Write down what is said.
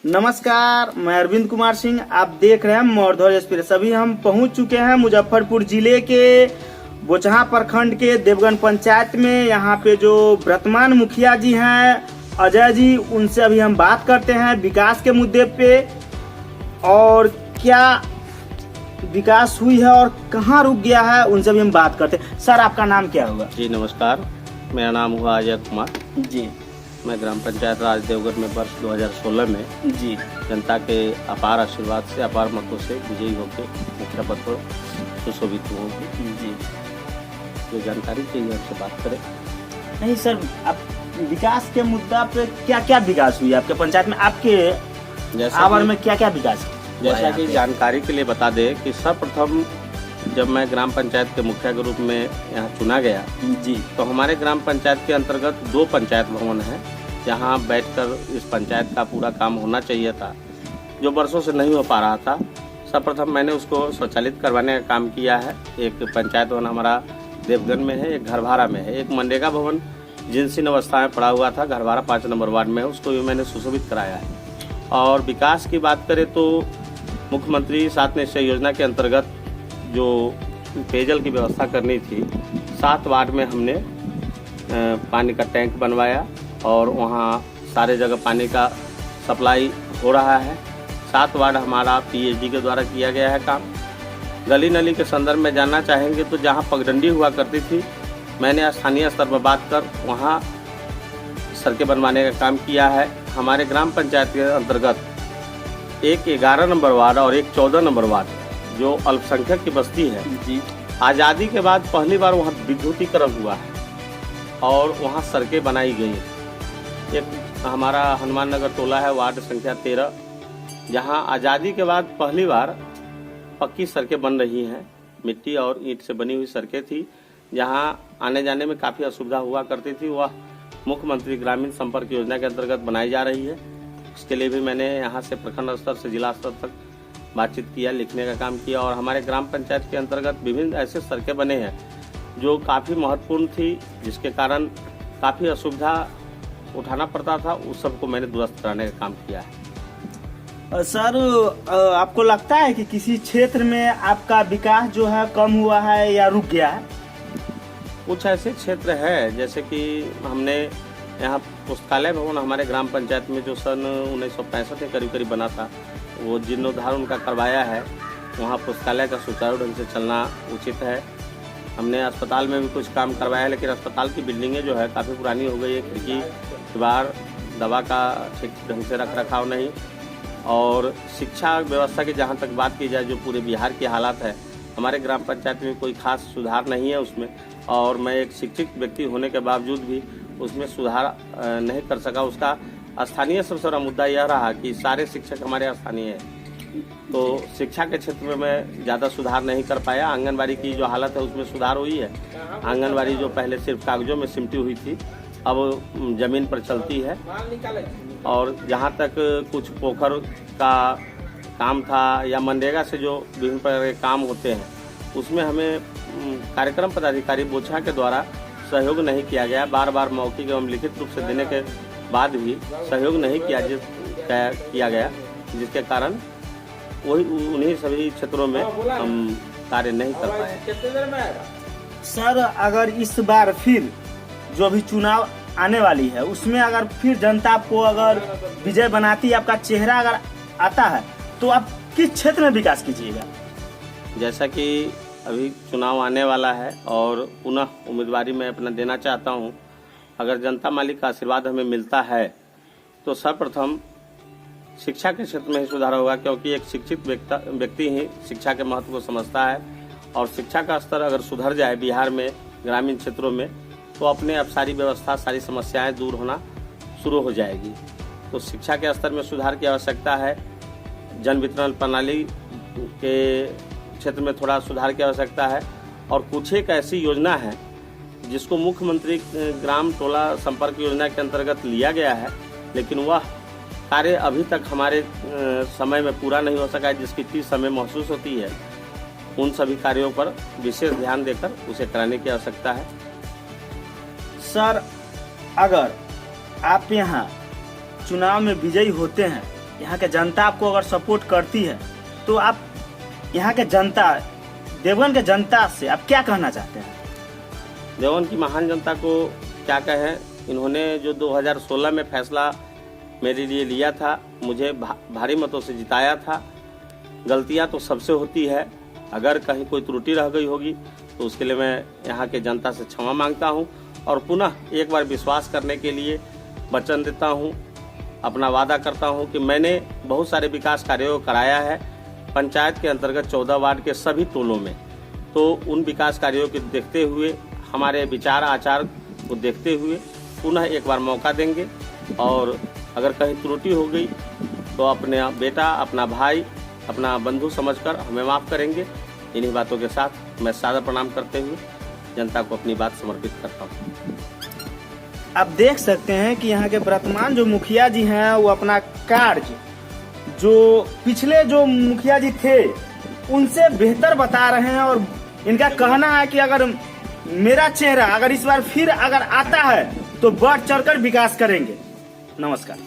नमस्कार, मैं अरविंद कुमार सिंह। आप देख रहे हैं मौरधौर एक्सप्रेस। अभी हम पहुंच चुके हैं मुजफ्फरपुर जिले के बोचहा प्रखंड के देवगन पंचायत में। यहाँ पे जो वर्तमान मुखिया जी हैं अजय जी, उनसे अभी हम बात करते हैं विकास के मुद्दे पे और क्या विकास हुई है और कहाँ रुक गया है, उनसे भी हम बात करते हैं। सर, आपका नाम क्या होगा? जी नमस्कार, मेरा नाम हुआ अजय कुमार जी। मैं ग्राम पंचायत राज देवगढ़ में वर्ष 2016 में जी जनता के अपार आशीर्वाद से अपार मतों से विजयी होकर मुखिया पद पर सुशोभित हुआ हूँ। जी। जो जानकारी चाहिए हमसे बात करें। नहीं सर, आप विकास के मुद्दा पे क्या क्या विकास हुई आपके पंचायत में, आपके आवर में क्या क्या विकास? जैसा कि जानकारी के लिए बता दें कि सर्वप्रथम जब मैं ग्राम पंचायत के मुखिया के रूप में यहाँ चुना गया जी, तो हमारे ग्राम पंचायत के अंतर्गत 2 पंचायत भवन हैं जहाँ बैठकर इस पंचायत का पूरा काम होना चाहिए था, जो वर्षों से नहीं हो पा रहा था। सर्वप्रथम मैंने उसको स्वचालित करवाने का काम किया है। एक पंचायत भवन हमारा देवगन में है, एक घरभारा में है, एक मनरेगा भवन जीर्णशीर्ण अवस्था में पड़ा हुआ था, घरभारा 5 नंबर वार्ड में है, उसको भी मैंने सुशोभित कराया है। और विकास की बात करें तो मुख्यमंत्री 7 निश्चय योजना के अंतर्गत जो पेयजल की व्यवस्था करनी थी, 7 वार्ड में हमने पानी का टैंक बनवाया और वहाँ सारे जगह पानी का सप्लाई हो रहा है। 7 वार्ड हमारा पीएचडी के द्वारा किया गया है काम। गली नली के संदर्भ में जानना चाहेंगे तो जहाँ पगडंडी हुआ करती थी, मैंने स्थानीय स्तर पर बात कर वहाँ सड़कें बनवाने का काम किया है। हमारे ग्राम पंचायत के अंतर्गत एक 11 नंबर वार्ड और एक 14 नंबर वार्ड जो अल्पसंख्यक की बस्ती है जी, आज़ादी के बाद पहली बार वहाँ विद्युतीकरण हुआ है और वहाँ सड़कें बनाई गई हैं। एक हमारा हनुमान नगर टोला है, वार्ड संख्या 13, जहाँ आज़ादी के बाद पहली बार पक्की सड़कें बन रही हैं। मिट्टी और ईंट से बनी हुई सड़कें थी, जहाँ आने जाने में काफ़ी असुविधा हुआ करती थी, वह मुख्यमंत्री ग्रामीण संपर्क योजना के अंतर्गत बनाई जा रही है। इसके लिए भी मैंने यहाँ से प्रखंड स्तर से जिला स्तर तक बातचीत किया, लिखने का काम किया। और हमारे ग्राम पंचायत के अंतर्गत विभिन्न ऐसे सड़कें बने हैं जो काफ़ी महत्वपूर्ण थी, जिसके कारण काफ़ी असुविधा उठाना पड़ता था, उस सबको मैंने दुरुस्त कराने का काम किया है। सर, आपको लगता है कि किसी क्षेत्र में आपका विकास जो है कम हुआ है या रुक गया है? कुछ ऐसे क्षेत्र है, जैसे कि हमने यहाँ पुस्तकालय भवन हमारे ग्राम पंचायत में जो सन 1965 के करीब करीब बना था, वो जीर्णोद्धार उनका करवाया है। वहाँ पुस्तकालय का सुचारू ढंग से चलना उचित है। हमने अस्पताल में भी कुछ काम करवाया है, लेकिन अस्पताल की बिल्डिंगें जो है काफ़ी पुरानी हो गई है, खिड़की दीवार दवा का ठीक ढंग से रख रखाव नहीं। और शिक्षा व्यवस्था की जहाँ तक बात की जाए, जो पूरे बिहार की हालात है, हमारे ग्राम पंचायत में कोई खास सुधार नहीं है उसमें। और मैं एक शिक्षित व्यक्ति होने के बावजूद भी उसमें सुधार नहीं कर सका। उसका स्थानीय सबसे बड़ा मुद्दा यह रहा कि सारे शिक्षक हमारे स्थानीय हैं, तो शिक्षा के क्षेत्र में मैं ज़्यादा सुधार नहीं कर पाया। आंगनबाड़ी की जो हालत है उसमें सुधार हुई है। आंगनबाड़ी जो पहले सिर्फ कागजों में सिमटी हुई थी, अब ज़मीन पर चलती है। और जहाँ तक कुछ पोखर का काम था या मनरेगा से जो विभिन्न प्रकार के काम होते हैं, उसमें हमें कार्यक्रम पदाधिकारी बोचहा के द्वारा सहयोग नहीं किया गया। बार बार मौखिक एवं लिखित रूप से देने के बाद भी सहयोग नहीं किया गया, जिसके कारण वही उन्हीं सभी क्षेत्रों में हम कार्य नहीं कर पाए। सर, अगर इस बार फिर जो भी चुनाव आने वाली है उसमें अगर फिर जनता आपको अगर विजय बनाती, आपका चेहरा अगर आता है, तो आप किस क्षेत्र में विकास कीजिएगा? जैसा कि अभी चुनाव आने वाला है और पुनः उम्मीदवारी मैं अपना देना चाहता हूं। अगर जनता मालिक का आशीर्वाद हमें मिलता है तो सर्वप्रथम शिक्षा के क्षेत्र में ही सुधार होगा, क्योंकि एक शिक्षित व्यक्ति ही शिक्षा के महत्व को समझता है। और शिक्षा का स्तर अगर सुधर जाए बिहार में ग्रामीण क्षेत्रों में, तो अपने आप सारी व्यवस्था, सारी समस्याएं दूर होना शुरू हो जाएगी। तो शिक्षा के स्तर में सुधार की आवश्यकता है। जन वितरण प्रणाली के क्षेत्र में थोड़ा सुधार की आवश्यकता है। और कुछ एक ऐसी योजना है जिसको मुख्यमंत्री ग्राम टोला संपर्क योजना के अंतर्गत लिया गया है, लेकिन वह कार्य अभी तक हमारे समय में पूरा नहीं हो सका है, जिसकी इस समय महसूस होती है। उन सभी कार्यों पर विशेष ध्यान देकर उसे कराने की आवश्यकता है। सर, अगर आप यहाँ चुनाव में विजयी होते हैं यहाँ के जनता आपको अगर सपोर्ट करती है तो आप यहाँ के जनता, देवगन के जनता से आप क्या कहना चाहते हैं? देवगन की महान जनता को क्या कहें, इन्होंने जो 2016 में फैसला मेरे लिए लिया था, मुझे भारी मतों से जिताया था। गलतियां तो सबसे होती है, अगर कहीं कोई त्रुटि रह गई होगी तो उसके लिए मैं यहाँ के जनता से क्षमा मांगता हूँ और पुनः एक बार विश्वास करने के लिए वचन देता हूँ, अपना वादा करता हूँ कि मैंने बहुत सारे विकास कार्यों को कराया है पंचायत के अंतर्गत 14 वार्ड के सभी टोलों में। तो उन विकास कार्यों को देखते हुए, हमारे विचार आचार को देखते हुए पुनः एक बार मौका देंगे और अगर कहीं त्रुटि हो गई तो अपने बेटा, अपना भाई, अपना बंधु समझकर हमें माफ़ करेंगे। इन्हीं बातों के साथ मैं सादर प्रणाम करते हुए जनता को अपनी बात समर्पित करता हूँ। आप देख सकते हैं कि यहाँ के वर्तमान जो मुखिया जी हैं वो अपना कार्य जो पिछले जो मुखिया जी थे उनसे बेहतर बता रहे हैं और इनका कहना है कि अगर मेरा चेहरा अगर इस बार फिर अगर आता है तो बढ़ चढ़कर विकास करेंगे। नमस्कार।